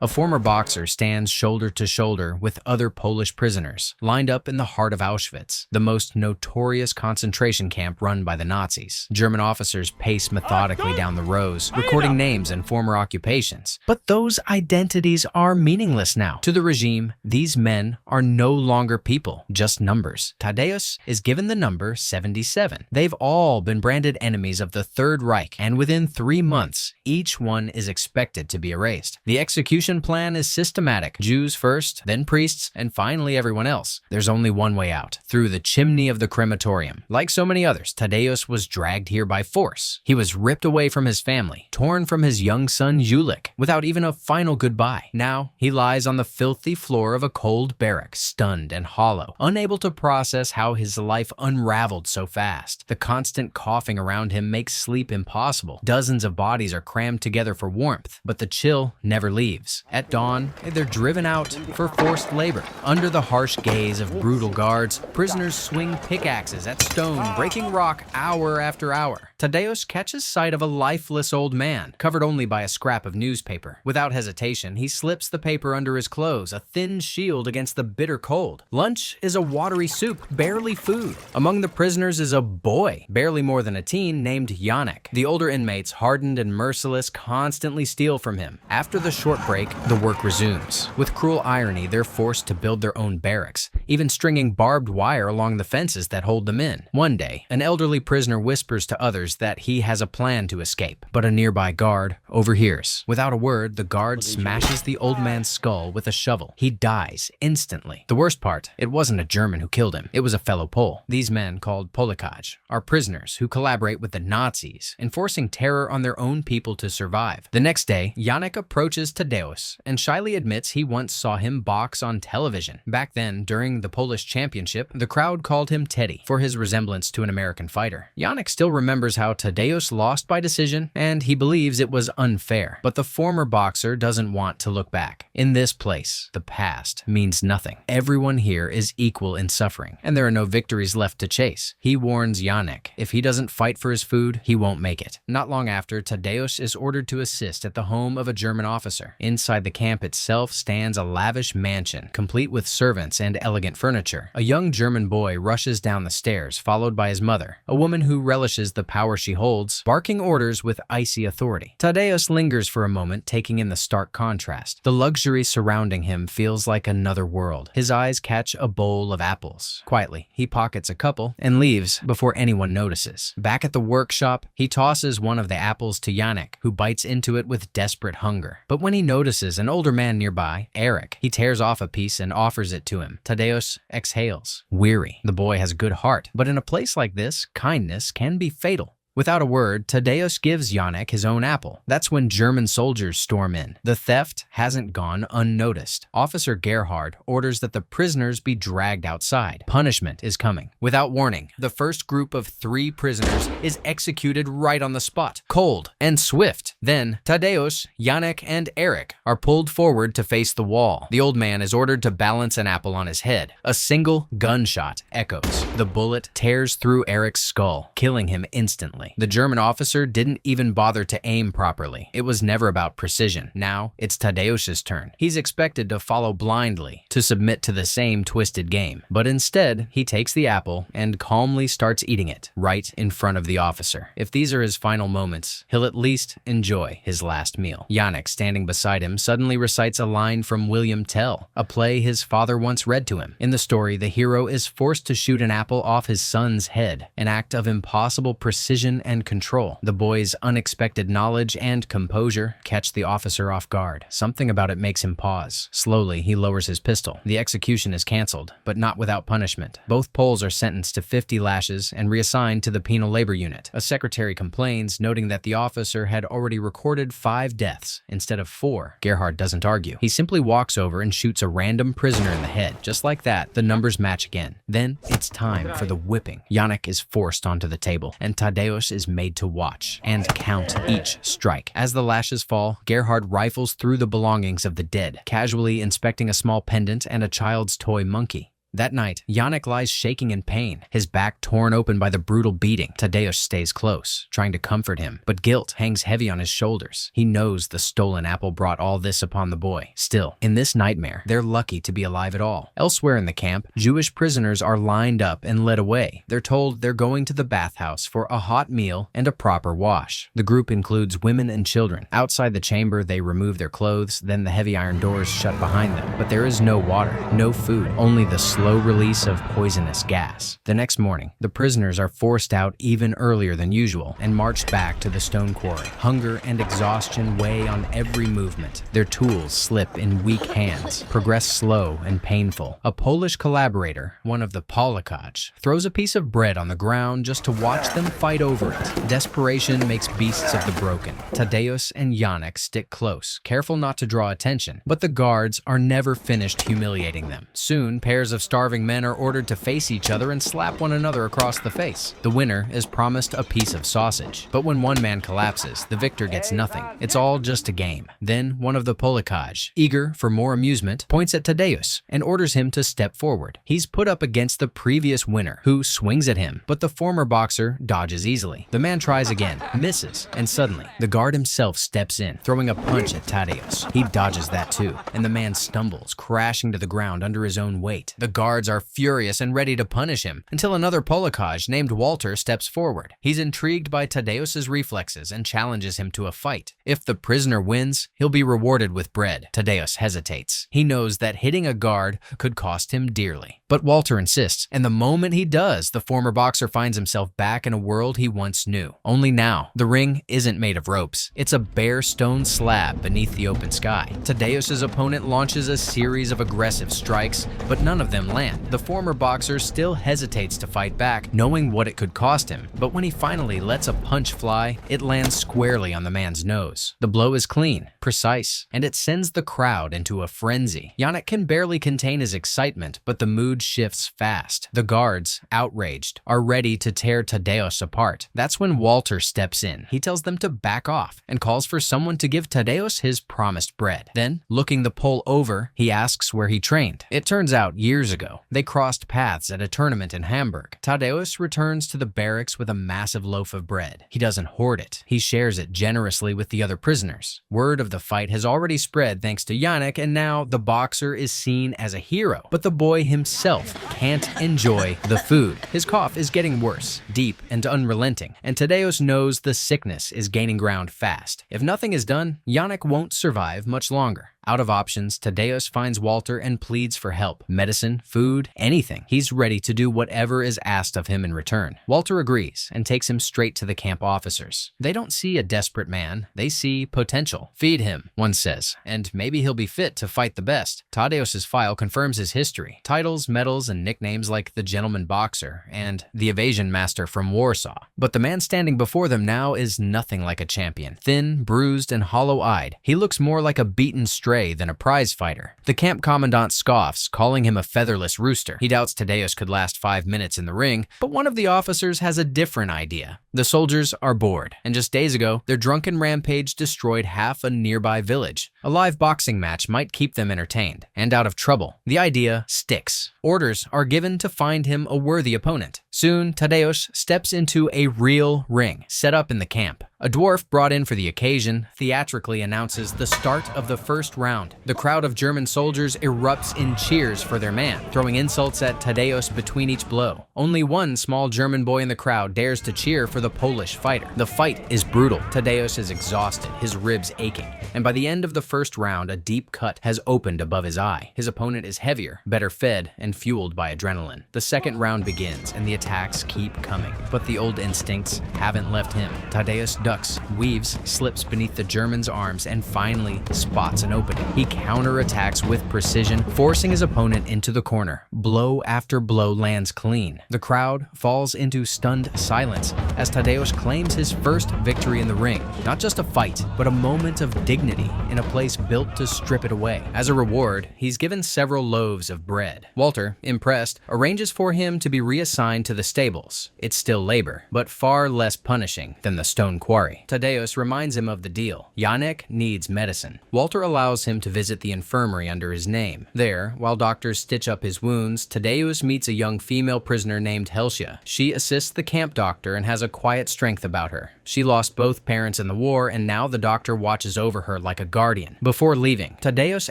A former boxer stands shoulder to shoulder with other Polish prisoners, lined up in the heart of Auschwitz, the most notorious concentration camp run by the Nazis. German officers pace methodically down the rows, recording names and former occupations. But those identities are meaningless now. To the regime, these men are no longer people, just numbers. Tadeusz is given the number 77. They've all been branded enemies of the Third Reich, and within 3 months, each one is expected to be erased. The execution plan is systematic. Jews first, then priests, and finally everyone else. There's only one way out, through the chimney of the crematorium. Like so many others, Tadeusz was dragged here by force. He was ripped away from his family, torn from his young son Julik, without even a final goodbye. Now, he lies on the filthy floor of a cold barrack, stunned and hollow, unable to process how his life unraveled so fast. The constant coughing around him makes sleep impossible. Dozens of bodies are crammed together for warmth, but the chill never leaves. At dawn, they're driven out for forced labor. Under the harsh gaze of brutal guards, prisoners swing pickaxes at stone, breaking rock hour after hour. Tadeusz catches sight of a lifeless old man, covered only by a scrap of newspaper. Without hesitation, he slips the paper under his clothes, a thin shield against the bitter cold. Lunch is a watery soup, barely food. Among the prisoners is a boy, barely more than a teen, named Janek. The older inmates, hardened and merciless, constantly steal from him. After the short break, the work resumes. With cruel irony, they're forced to build their own barracks, even stringing barbed wire along the fences that hold them in. One day, an elderly prisoner whispers to others that he has a plan to escape, but a nearby guard overhears. Without a word, the guard smashes the old man's skull with a shovel. He dies instantly. The worst part, it wasn't a German who killed him. It was a fellow Pole. These men, called Polakaj, are prisoners who collaborate with the Nazis, enforcing terror on their own people to survive. The next day, Janek approaches Tadeusz and shyly admits he once saw him box on television. Back then, during the Polish championship, the crowd called him Teddy for his resemblance to an American fighter. Janek still remembers how Tadeusz lost by decision, and he believes it was unfair. But the former boxer doesn't want to look back. In this place, the past means nothing. Everyone here is equal in suffering, and there are no victories left to chase. He warns Janek, if he doesn't fight for his food, he won't make it. Not long after, Tadeusz is ordered to assist at the home of a German officer. Inside the camp itself stands a lavish mansion, complete with servants and elegant furniture. A young German boy rushes down the stairs, followed by his mother, a woman who relishes the power she holds, barking orders with icy authority. Tadeusz lingers for a moment, taking in the stark contrast. The luxury surrounding him feels like another world. His eyes catch a bowl of apples. Quietly, he pockets a couple and leaves before anyone notices. Back at the workshop, he tosses one of the apples to Janek, who bites into it with desperate hunger. But when he notices an older man nearby, Eric, he tears off a piece and offers it to him. Tadeusz exhales, weary. The boy has a good heart, but in a place like this, kindness can be fatal. Without a word, Tadeusz gives Janek his own apple. That's when German soldiers storm in. The theft hasn't gone unnoticed. Officer Gerhard orders that the prisoners be dragged outside. Punishment is coming. Without warning, the first group of 3 prisoners is executed right on the spot. Cold and swift. Then, Tadeusz, Janek, and Eric are pulled forward to face the wall. The old man is ordered to balance an apple on his head. A single gunshot echoes. The bullet tears through Eric's skull, killing him instantly. The German officer didn't even bother to aim properly. It was never about precision. Now, it's Tadeusz's turn. He's expected to follow blindly, to submit to the same twisted game. But instead, he takes the apple and calmly starts eating it, right in front of the officer. If these are his final moments, he'll at least enjoy his last meal. Janek, standing beside him, suddenly recites a line from William Tell, a play his father once read to him. In the story, the hero is forced to shoot an apple off his son's head, an act of impossible precision and control. The boy's unexpected knowledge and composure catch the officer off guard. Something about it makes him pause. Slowly, he lowers his pistol. The execution is canceled, but not without punishment. Both Poles are sentenced to 50 lashes and reassigned to the penal labor unit. A secretary complains, noting that the officer had already recorded 5 deaths instead of 4. Gerhard doesn't argue. He simply walks over and shoots a random prisoner in the head. Just like that, the numbers match again. Then, it's time for the whipping. Janek is forced onto the table, and Tadeusz is made to watch and count each strike. As the lashes fall, Gerhard rifles through the belongings of the dead, casually inspecting a small pendant and a child's toy monkey. That night, Yannick lies shaking in pain, his back torn open by the brutal beating. Tadeusz stays close, trying to comfort him, but guilt hangs heavy on his shoulders. He knows the stolen apple brought all this upon the boy. Still, in this nightmare, they're lucky to be alive at all. Elsewhere in the camp, Jewish prisoners are lined up and led away. They're told they're going to the bathhouse for a hot meal and a proper wash. The group includes women and children. Outside the chamber, they remove their clothes, then the heavy iron doors shut behind them. But there is no water, no food, only the slow release of poisonous gas. The next morning, the prisoners are forced out even earlier than usual and marched back to the stone quarry. Hunger and exhaustion weigh on every movement. Their tools slip in weak hands, progress slow and painful. A Polish collaborator, one of the Polakaj, throws a piece of bread on the ground just to watch them fight over it. Desperation makes beasts of the broken. Tadeusz and Yannick stick close, careful not to draw attention, but the guards are never finished humiliating them. Soon, pairs of starving men are ordered to face each other and slap one another across the face. The winner is promised a piece of sausage, but when one man collapses, the victor gets nothing. It's all just a game. Then one of the Polakaj, eager for more amusement, points at Tadeusz and orders him to step forward. He's put up against the previous winner, who swings at him, but the former boxer dodges easily. The man tries again, misses, and suddenly, the guard himself steps in, throwing a punch at Tadeusz. He dodges that too, and the man stumbles, crashing to the ground under his own weight. The guards are furious and ready to punish him, until another Polakaj named Walter steps forward. He's intrigued by Tadeusz's reflexes and challenges him to a fight. If the prisoner wins, he'll be rewarded with bread. Tadeusz hesitates. He knows that hitting a guard could cost him dearly. But Walter insists, and the moment he does, the former boxer finds himself back in a world he once knew. Only now, the ring isn't made of ropes. It's a bare stone slab beneath the open sky. Tadeusz's opponent launches a series of aggressive strikes, but none of them land. The former boxer still hesitates to fight back, knowing what it could cost him. But when he finally lets a punch fly, it lands squarely on the man's nose. The blow is clean, precise, and it sends the crowd into a frenzy. Yannick can barely contain his excitement, but the mood shifts fast. The guards, outraged, are ready to tear Tadeusz apart. That's when Walter steps in. He tells them to back off and calls for someone to give Tadeusz his promised bread. Then, looking the Pole over, he asks where he trained. It turns out years ago, they crossed paths at a tournament in Hamburg. Tadeusz returns to the barracks with a massive loaf of bread. He doesn't hoard it. He shares it generously with the other prisoners. Word of the fight has already spread thanks to Yannick, and now the boxer is seen as a hero. But the boy himself can't enjoy the food. His cough is getting worse, deep and unrelenting, and Tadeusz knows the sickness is gaining ground fast. If nothing is done, Yannick won't survive much longer. Out of options, Tadeusz finds Walter and pleads for help. Medicine, food, anything. He's ready to do whatever is asked of him in return. Walter agrees and takes him straight to the camp officers. They don't see a desperate man, they see potential. Feed him, one says, and maybe he'll be fit to fight the best. Tadeusz's file confirms his history. Titles, medals, and nicknames like the Gentleman Boxer and the Evasion Master from Warsaw. But the man standing before them now is nothing like a champion. Thin, bruised, and hollow-eyed, he looks more like a beaten stray than a prize fighter. The camp commandant scoffs, calling him a featherless rooster. He doubts Tadeusz could last 5 minutes in the ring, but one of the officers has a different idea. The soldiers are bored, and just days ago, their drunken rampage destroyed half a nearby village. A live boxing match might keep them entertained and out of trouble. The idea sticks. Orders are given to find him a worthy opponent. Soon, Tadeusz steps into a real ring, set up in the camp. A dwarf brought in for the occasion theatrically announces the start of the first round. The crowd of German soldiers erupts in cheers for their man, throwing insults at Tadeusz between each blow. Only one small German boy in the crowd dares to cheer for the Polish fighter. The fight is brutal. Tadeusz is exhausted, his ribs aching, and by the end of the first round, a deep cut has opened above his eye. His opponent is heavier, better fed, and fueled by adrenaline. The second round begins, and the attacks keep coming, but the old instincts haven't left him. Tadeusz ducks, weaves, slips beneath the German's arms, and finally spots an opening. He counterattacks with precision, forcing his opponent into the corner. Blow after blow lands clean. The crowd falls into stunned silence as Tadeusz claims his first victory in the ring. Not just a fight, but a moment of dignity in a place place built to strip it away. As a reward, he's given several loaves of bread. Walter, impressed, arranges for him to be reassigned to the stables. It's still labor, but far less punishing than the stone quarry. Tadeusz reminds him of the deal. Janek needs medicine. Walter allows him to visit the infirmary under his name. There, while doctors stitch up his wounds, Tadeusz meets a young female prisoner named Helsia. She assists the camp doctor and has a quiet strength about her. She lost both parents in the war, and now the doctor watches over her like a guardian. Before leaving, Tadeusz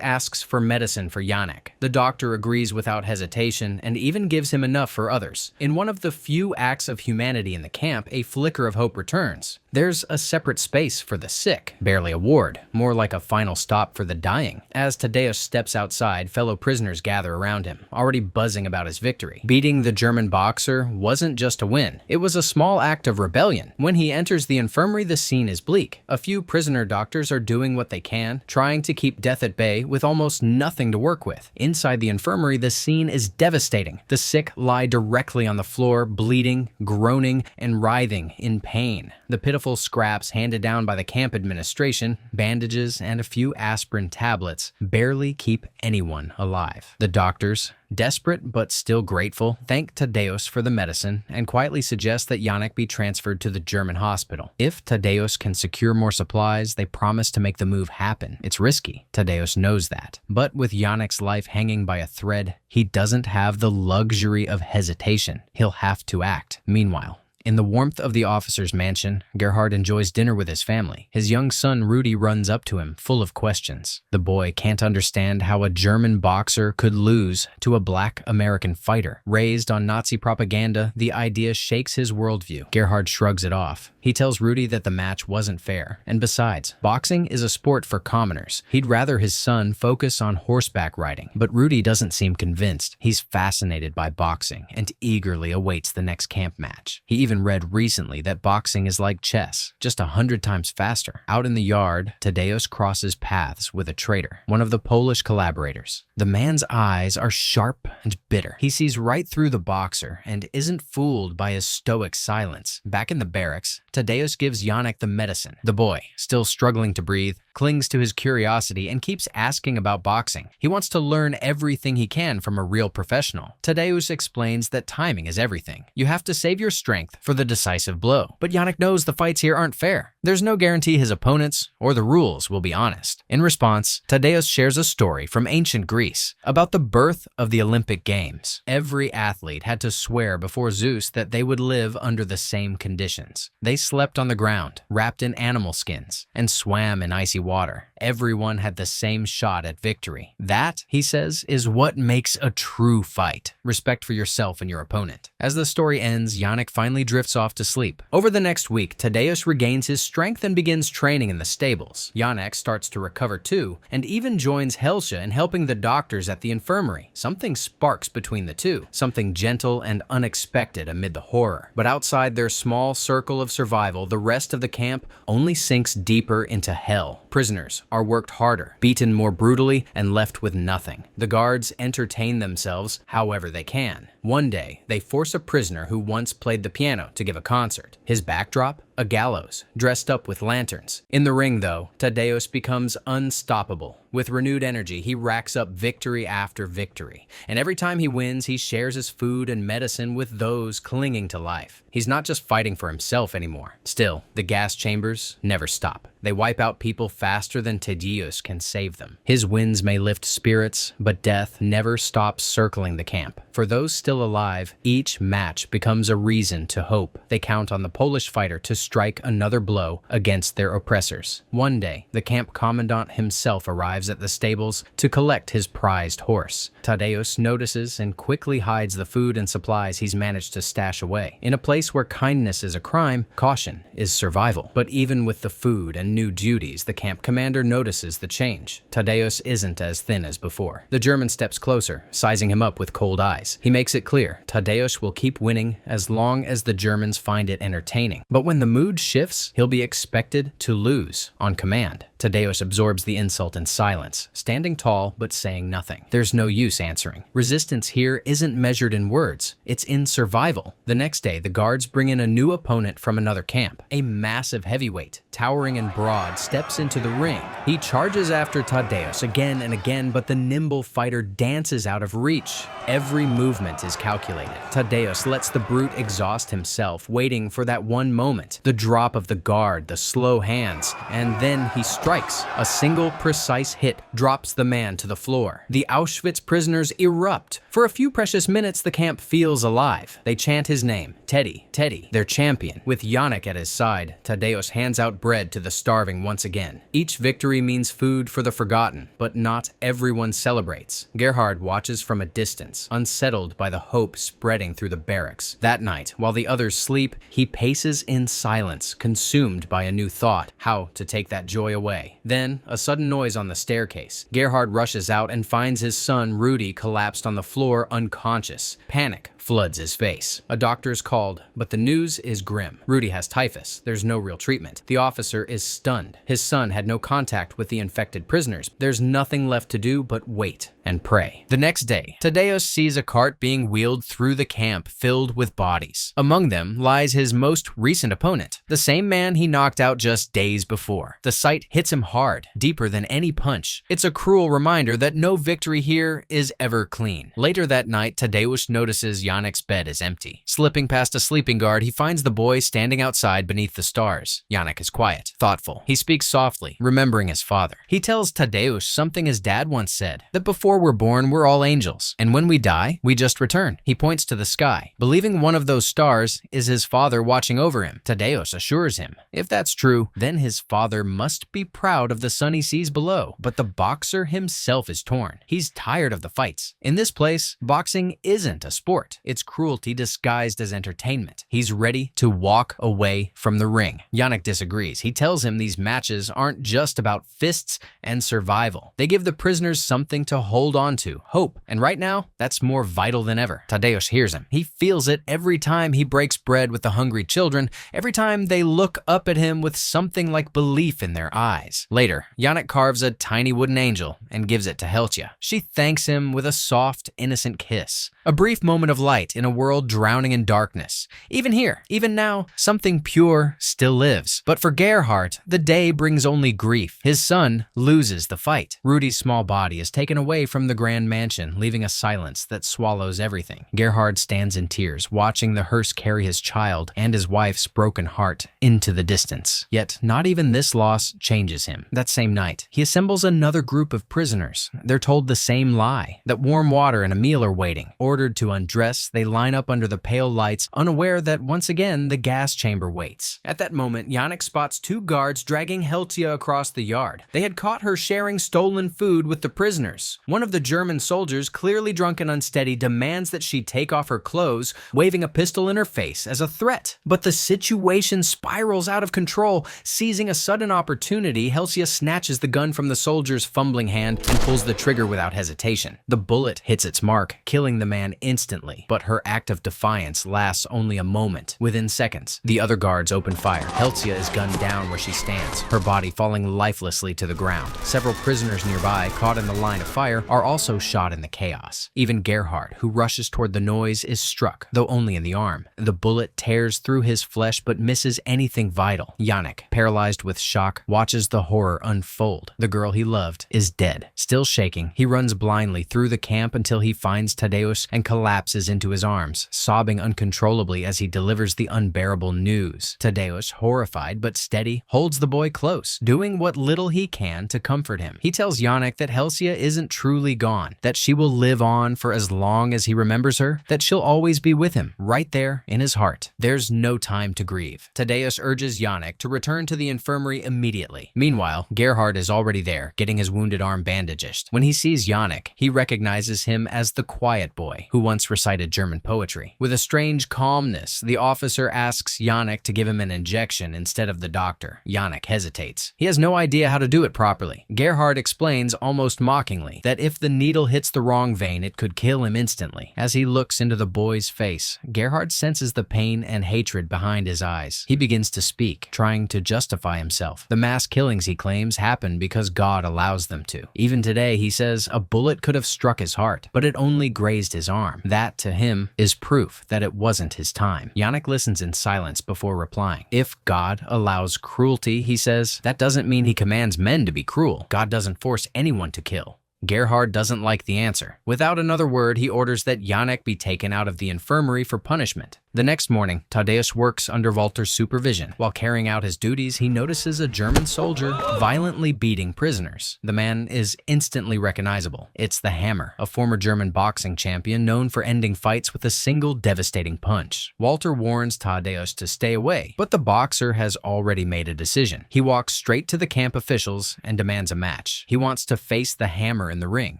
asks for medicine for Janek. The doctor agrees without hesitation and even gives him enough for others. In one of the few acts of humanity in the camp, a flicker of hope returns. There's a separate space for the sick, barely a ward, more like a final stop for the dying. As Tadeusz steps outside, fellow prisoners gather around him, already buzzing about his victory. Beating the German boxer wasn't just a win, it was a small act of rebellion. When he enters the infirmary, the scene is bleak. A few prisoner doctors are doing what they can, trying to keep death at bay with almost nothing to work with. Inside the infirmary, the scene is devastating. The sick lie directly on the floor, bleeding, groaning, and writhing in pain. The pitiful scraps handed down by the camp administration, bandages, and a few aspirin tablets barely keep anyone alive. The doctors, desperate but still grateful, thank Tadeusz for the medicine and quietly suggest that Janek be transferred to the German hospital. If Tadeusz can secure more supplies, they promise to make the move happen. It's risky. Tadeusz knows that. But with Janek's life hanging by a thread, he doesn't have the luxury of hesitation. He'll have to act. Meanwhile, in the warmth of the officer's mansion, Gerhard enjoys dinner with his family. His young son Rudy runs up to him, full of questions. The boy can't understand how a German boxer could lose to a black American fighter. Raised on Nazi propaganda, the idea shakes his worldview. Gerhard shrugs it off. He tells Rudy that the match wasn't fair, and besides, boxing is a sport for commoners. He'd rather his son focus on horseback riding. But Rudy doesn't seem convinced. He's fascinated by boxing and eagerly awaits the next camp match. He even read recently that boxing is like chess, just 100 times faster. Out in the yard, Tadeusz crosses paths with a traitor, one of the Polish collaborators. The man's eyes are sharp and bitter. He sees right through the boxer and isn't fooled by his stoic silence. Back in the barracks, Tadeusz gives Janek the medicine. The boy, still struggling to breathe, clings to his curiosity and keeps asking about boxing. He wants to learn everything he can from a real professional. Tadeusz explains that timing is everything. You have to save your strength for the decisive blow. But Janek knows the fights here aren't fair. There's no guarantee his opponents or the rules will be honest. In response, Tadeusz shares a story from ancient Greece about the birth of the Olympic Games. Every athlete had to swear before Zeus that they would live under the same conditions. They slept on the ground, wrapped in animal skins, and swam in icy water. Everyone had the same shot at victory. That, he says, is what makes a true fight. Respect for yourself and your opponent. As the story ends, Janek finally drifts off to sleep. Over the next week, Tadeusz regains his strength and begins training in the stables. Janek starts to recover too, and even joins Helsia in helping the doctors at the infirmary. Something sparks between the two, something gentle and unexpected amid the horror. But outside their small circle of survival, the rest of the camp only sinks deeper into hell. Prisoners are worked harder, beaten more brutally, and left with nothing. The guards entertain themselves however they can. One day, they force a prisoner who once played the piano to give a concert. His backdrop? A gallows, dressed up with lanterns. In the ring, though, Tadeusz becomes unstoppable. With renewed energy, he racks up victory after victory. And every time he wins, he shares his food and medicine with those clinging to life. He's not just fighting for himself anymore. Still, the gas chambers never stop. They wipe out people faster than Tadeusz can save them. His wins may lift spirits, but death never stops circling the camp. For those still alive, each match becomes a reason to hope. They count on the Polish fighter to strike another blow against their oppressors. One day, the camp commandant himself arrives at the stables to collect his prized horse. Tadeusz notices and quickly hides the food and supplies he's managed to stash away. In a place where kindness is a crime, caution is survival. But even with the food and new duties, the camp commander notices the change. Tadeusz isn't as thin as before. The German steps closer, sizing him up with cold eyes. He makes it clear Tadeusz will keep winning as long as the Germans find it entertaining. But when the mood shifts, he'll be expected to lose on command. Tadeusz absorbs the insult in silence, standing tall but saying nothing. There's no use answering. Resistance here isn't measured in words, it's in survival. The next day, the guards bring in a new opponent from another camp. A massive heavyweight, towering and broad, steps into the ring. He charges after Tadeusz again and again, but the nimble fighter dances out of reach. Every movement is calculated. Tadeusz lets the brute exhaust himself, waiting for that one moment. The drop of the guard, the slow hands, and then he strikes. A single precise hit drops the man to the floor. The Auschwitz prisoners erupt. For a few precious minutes, the camp feels alive. They chant his name, Teddy, Teddy, their champion. With Yannick at his side, Tadeusz hands out bread to the starving once again. Each victory means food for the forgotten, but not everyone celebrates. Gerhard watches from a distance, unsettled by the hope spreading through the barracks. That night, while the others sleep, he paces in silence, consumed by a new thought, how to take that joy away. Then, a sudden noise on the staircase. Gerhard rushes out and finds his son, Rudy, collapsed on the floor, unconscious. Panic floods his face. A doctor is called, but the news is grim. Rudy has typhus. There's no real treatment. The officer is stunned. His son had no contact with the infected prisoners. There's nothing left to do but wait and pray. The next day, Tadeusz sees a cart being wheeled through the camp filled with bodies. Among them lies his most recent opponent, the same man he knocked out just days before. The sight hits him hard, deeper than any punch. It's a cruel reminder that no victory here is ever clean. Later that night, Tadeusz notices Yannick's bed is empty. Slipping past a sleeping guard, he finds the boy standing outside beneath the stars. Yannick is quiet, thoughtful. He speaks softly, remembering his father. He tells Tadeusz something his dad once said, that before we're born, we're all angels, and when we die, we just return. He points to the sky, believing one of those stars is his father watching over him. Tadeusz assures him, if that's true, then his father must be proud of the son he sees below. But the boxer himself is torn. He's tired of the fights. In this place, boxing isn't a sport. It's cruelty disguised as entertainment. He's ready to walk away from the ring. Yannick disagrees. He tells him these matches aren't just about fists and survival. They give the prisoners something to hold on to, hope. And right now, that's more vital than ever. Tadeusz hears him. He feels it every time he breaks bread with the hungry children, every time they look up at him with something like belief in their eyes. Later, Yannick carves a tiny wooden angel and gives it to Helsia. She thanks him with a soft, innocent kiss. A brief moment of light in a world drowning in darkness. Even here, even now, something pure still lives. But for Gerhard, the day brings only grief. His son loses the fight. Rudy's small body is taken away from the grand mansion, leaving a silence that swallows everything. Gerhard stands in tears, watching the hearse carry his child and his wife's broken heart into the distance. Yet, not even this loss changes him. That same night, he assembles another group of prisoners. They're told the same lie, that warm water and a meal are waiting. Ordered to undress, they line up under the pale lights, unaware that once again the gas chamber waits. At that moment, Yannick spots two guards dragging Helsia across the yard. They had caught her sharing stolen food with the prisoners. One of the German soldiers, clearly drunk and unsteady, demands that she take off her clothes, waving a pistol in her face as a threat. But the situation spirals out of control. Seizing a sudden opportunity, Helsia snatches the gun from the soldier's fumbling hand and pulls the trigger without hesitation. The bullet hits its mark, killing the man instantly, but her act of defiance lasts only a moment. Within seconds, the other guards open fire. Helsia is gunned down where she stands, her body falling lifelessly to the ground. Several prisoners nearby, caught in the line of fire, are also shot in the chaos. Even Gerhard, who rushes toward the noise, is struck, though only in the arm. The bullet tears through his flesh but misses anything vital. Yannick, paralyzed with shock, watches the horror unfold. The girl he loved is dead. Still shaking, he runs blindly through the camp until he finds Tadeusz and collapses into his arms, sobbing uncontrollably as he delivers the unbearable news. Tadeusz, horrified but steady, holds the boy close, doing what little he can to comfort him. He tells Yannick that Helsia isn't truly gone, that she will live on for as long as he remembers her, that she'll always be with him, right there in his heart. There's no time to grieve. Tadeusz urges Yannick to return to the infirmary immediately. Meanwhile, Gerhard is already there, getting his wounded arm bandaged. When he sees Yannick, he recognizes him as the quiet boy who once recited German poetry. With a strange calmness, the officer asks Yannick to give him an injection instead of the doctor. Yannick hesitates. He has no idea how to do it properly. Gerhard explains almost mockingly that if the needle hits the wrong vein, it could kill him instantly. As he looks into the boy's face, Gerhard senses the pain and hatred behind his eyes. He begins to speak, trying to justify himself. The mass killing killings, he claims, happen because God allows them to. Even today, he says a bullet could have struck his heart, but it only grazed his arm. That, to him, is proof that it wasn't his time. Janek listens in silence before replying. If God allows cruelty, he says, that doesn't mean he commands men to be cruel. God doesn't force anyone to kill. Gerhard doesn't like the answer. Without another word, he orders that Janek be taken out of the infirmary for punishment. The next morning, Tadeusz works under Walter's supervision. While carrying out his duties, he notices a German soldier violently beating prisoners. The man is instantly recognizable. It's the Hammer, a former German boxing champion known for ending fights with a single devastating punch. Walter warns Tadeusz to stay away, but the boxer has already made a decision. He walks straight to the camp officials and demands a match. He wants to face the Hammer in the ring.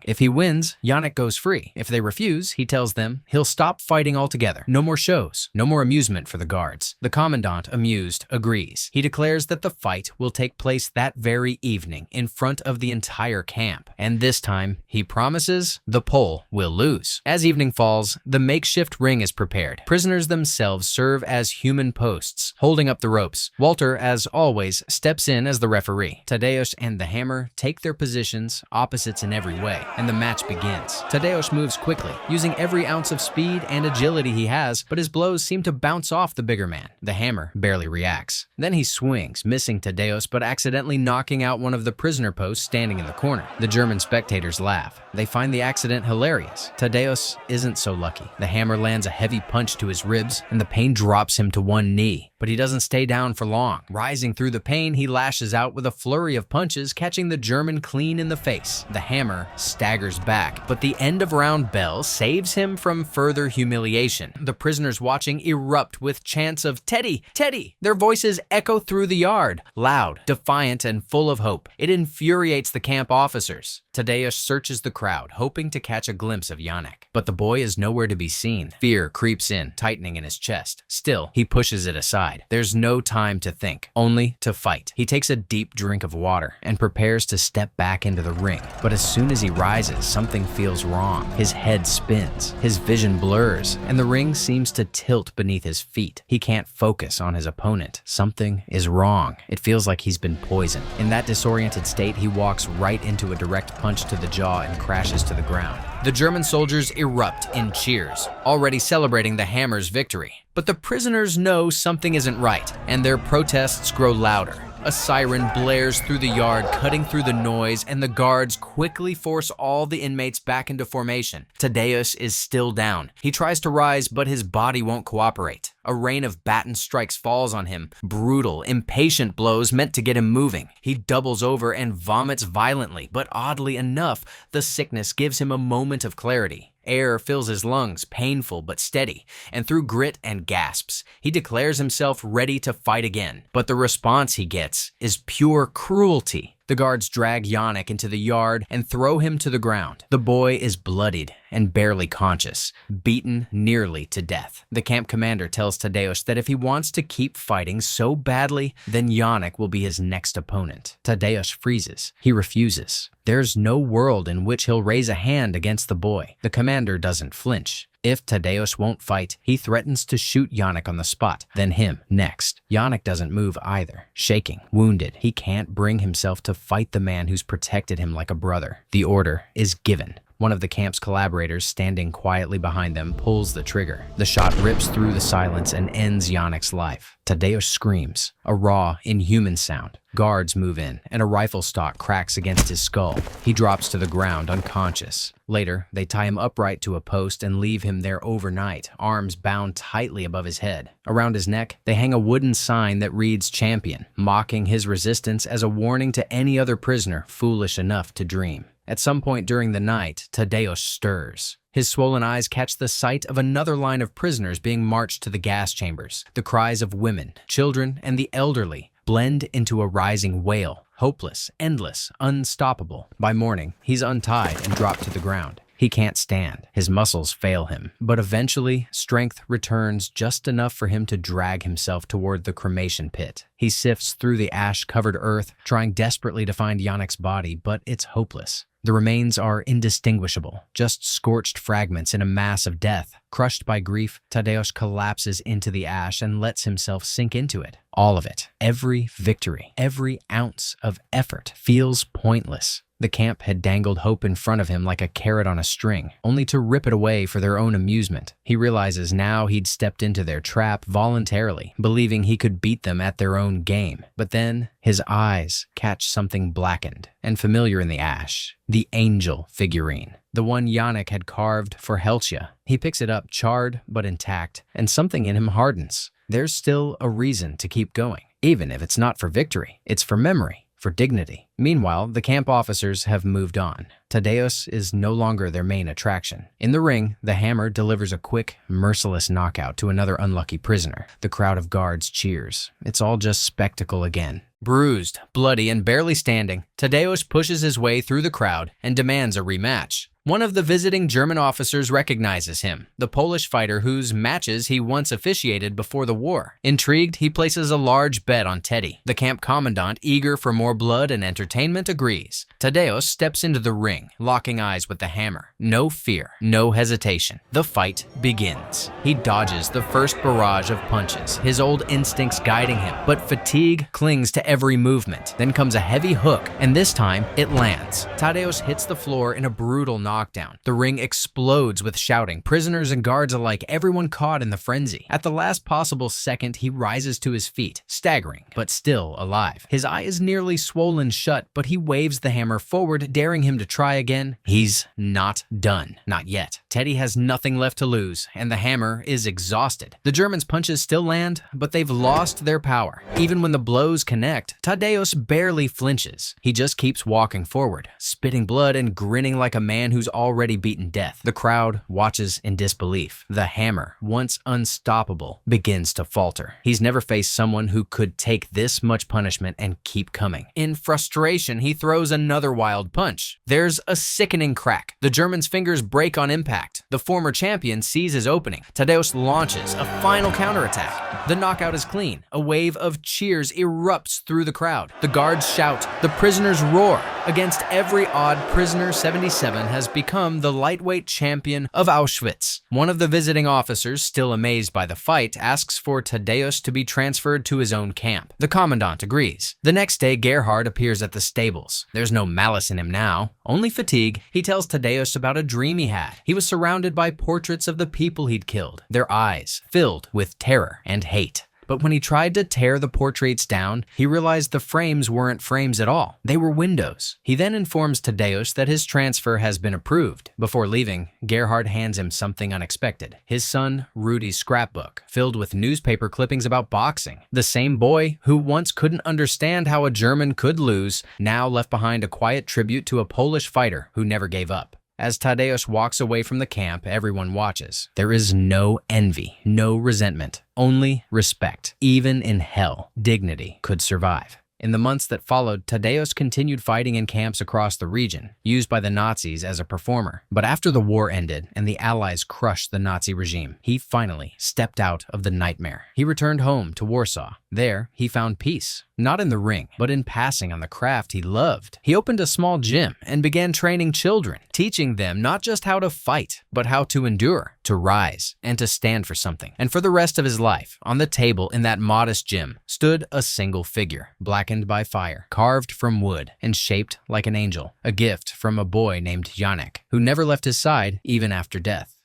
If he wins, Janek goes free. If they refuse, he tells them he'll stop fighting altogether. No more shows. No more amusement for the guards. The commandant, amused, agrees. He declares that the fight will take place that very evening in front of the entire camp. And this time, he promises the Pole will lose. As evening falls, the makeshift ring is prepared. Prisoners themselves serve as human posts, holding up the ropes. Walter, as always, steps in as the referee. Tadeusz and the Hammer take their positions, opposites in every way, and the match begins. Tadeusz moves quickly, using every ounce of speed and agility he has, but his blows seem to bounce off the bigger man. The Hammer barely reacts. Then he swings, missing Tadeusz but accidentally knocking out one of the prisoner posts standing in the corner. The German spectators laugh. They find the accident hilarious. Tadeusz isn't so lucky. The Hammer lands a heavy punch to his ribs, and the pain drops him to one knee. But he doesn't stay down for long. Rising through the pain, he lashes out with a flurry of punches, catching the German clean in the face. The Hammer staggers back, but the end of round bell saves him from further humiliation. The prisoners watching erupt with chants of "Teddy! Teddy!" Their voices echo through the yard, loud, defiant, and full of hope. It infuriates the camp officers. Tadeusz searches the crowd, hoping to catch a glimpse of Janek. But the boy is nowhere to be seen. Fear creeps in, tightening in his chest. Still, he pushes it aside. There's no time to think, only to fight. He takes a deep drink of water and prepares to step back into the ring. But as soon as he rises, something feels wrong. His head spins, his vision blurs, and the ring seems to tilt beneath his feet. He can't focus on his opponent. Something is wrong. It feels like he's been poisoned. In that disoriented state, he walks right into a direct punch to the jaw and crashes to the ground. The German soldiers erupt in cheers, already celebrating the Hammer's victory. But the prisoners know something isn't right, and their protests grow louder. A siren blares through the yard, cutting through the noise, and the guards quickly force all the inmates back into formation. Tadeusz is still down. He tries to rise, but his body won't cooperate. A rain of baton strikes falls on him, brutal, impatient blows meant to get him moving. He doubles over and vomits violently, but oddly enough, the sickness gives him a moment of clarity. Air fills his lungs, painful but steady, and through grit and gasps, he declares himself ready to fight again. But the response he gets is pure cruelty. The guards drag Janek into the yard and throw him to the ground. The boy is bloodied and barely conscious, beaten nearly to death. The camp commander tells Tadeusz that if he wants to keep fighting so badly, then Janek will be his next opponent. Tadeusz freezes. He refuses. There's no world in which he'll raise a hand against the boy. The commander doesn't flinch. If Tadeusz won't fight, he threatens to shoot Janek on the spot, then him next. Janek doesn't move either. Shaking, wounded, he can't bring himself to fight the man who's protected him like a brother. The order is given. One of the camp's collaborators, standing quietly behind them, pulls the trigger. The shot rips through the silence and ends Janek's life. Tadeusz screams, a raw, inhuman sound. Guards move in, and a rifle stock cracks against his skull. He drops to the ground, unconscious. Later, they tie him upright to a post and leave him there overnight, arms bound tightly above his head. Around his neck, they hang a wooden sign that reads "Champion," mocking his resistance as a warning to any other prisoner foolish enough to dream. At some point during the night, Tadeusz stirs. His swollen eyes catch the sight of another line of prisoners being marched to the gas chambers. The cries of women, children, and the elderly blend into a rising wail, hopeless, endless, unstoppable. By morning, he's untied and dropped to the ground. He can't stand. His muscles fail him. But eventually, strength returns just enough for him to drag himself toward the cremation pit. He sifts through the ash-covered earth, trying desperately to find Janek's body, but it's hopeless. The remains are indistinguishable, just scorched fragments in a mass of death. Crushed by grief, Tadeusz collapses into the ash and lets himself sink into it. All of it. Every victory, every ounce of effort feels pointless. The camp had dangled hope in front of him like a carrot on a string, only to rip it away for their own amusement. He realizes now he'd stepped into their trap voluntarily, believing he could beat them at their own game. But then his eyes catch something blackened and familiar in the ash. The angel figurine. The one Yannick had carved for Helsia. He picks it up, charred but intact, and something in him hardens. There's still a reason to keep going, even if it's not for victory. It's for memory. For dignity. Meanwhile, the camp officers have moved on. Tadeusz is no longer their main attraction. In the ring, the hammer delivers a quick, merciless knockout to another unlucky prisoner. The crowd of guards cheers. It's all just spectacle again. Bruised, bloody, and barely standing, Tadeusz pushes his way through the crowd and demands a rematch. One of the visiting German officers recognizes him, the Polish fighter whose matches he once officiated before the war. Intrigued, he places a large bet on Teddy. The camp commandant, eager for more blood and entertainment, agrees. Tadeusz steps into the ring, locking eyes with the hammer. No fear, no hesitation. The fight begins. He dodges the first barrage of punches, his old instincts guiding him, but fatigue clings to every movement. Then comes a heavy hook, and this time it lands. Tadeusz hits the floor in a brutal knockdown. The ring explodes with shouting, prisoners and guards alike, everyone caught in the frenzy. At the last possible second, he rises to his feet, staggering, but still alive. His eye is nearly swollen shut, but he waves the hammer forward, daring him to try again. He's not done. Not yet. Teddy has nothing left to lose, and the hammer is exhausted. The Germans' punches still land, but they've lost their power. Even when the blows connect, Tadeusz barely flinches. He just keeps walking forward, spitting blood and grinning like a man who's already beaten death. The crowd watches in disbelief. The hammer, once unstoppable, begins to falter. He's never faced someone who could take this much punishment and keep coming. In frustration, he throws another wild punch. There's a sickening crack. The German's fingers break on impact. The former champion sees his opening. Tadeusz launches a final counterattack. The knockout is clean. A wave of cheers erupts through the crowd. The guards shout. The prisoners roar. Against every odd, prisoner 77 has become the lightweight champion of Auschwitz. One of the visiting officers, still amazed by the fight, asks for Tadeusz to be transferred to his own camp. The commandant agrees. The next day, Gerhard appears at the stables. There's no malice in him now, only fatigue. He tells Tadeusz about a dream he had. He was surrounded by portraits of the people he'd killed, their eyes filled with terror and hate. But when he tried to tear the portraits down, he realized the frames weren't frames at all. They were windows. He then informs Tadeusz that his transfer has been approved. Before leaving, Gerhard hands him something unexpected. His son, Rudy's scrapbook, filled with newspaper clippings about boxing. The same boy who once couldn't understand how a German could lose, now left behind a quiet tribute to a Polish fighter who never gave up. As Tadeusz walks away from the camp, everyone watches. There is no envy, no resentment, only respect. Even in hell, dignity could survive. In the months that followed, Tadeusz continued fighting in camps across the region, used by the Nazis as a performer. But after the war ended and the Allies crushed the Nazi regime, he finally stepped out of the nightmare. He returned home to Warsaw. There, he found peace. Not in the ring, but in passing on the craft he loved. He opened a small gym and began training children, teaching them not just how to fight, but how to endure, to rise, and to stand for something. And for the rest of his life, on the table in that modest gym, stood a single figure, blackened by fire, carved from wood, and shaped like an angel, a gift from a boy named Yannick, who never left his side even after death.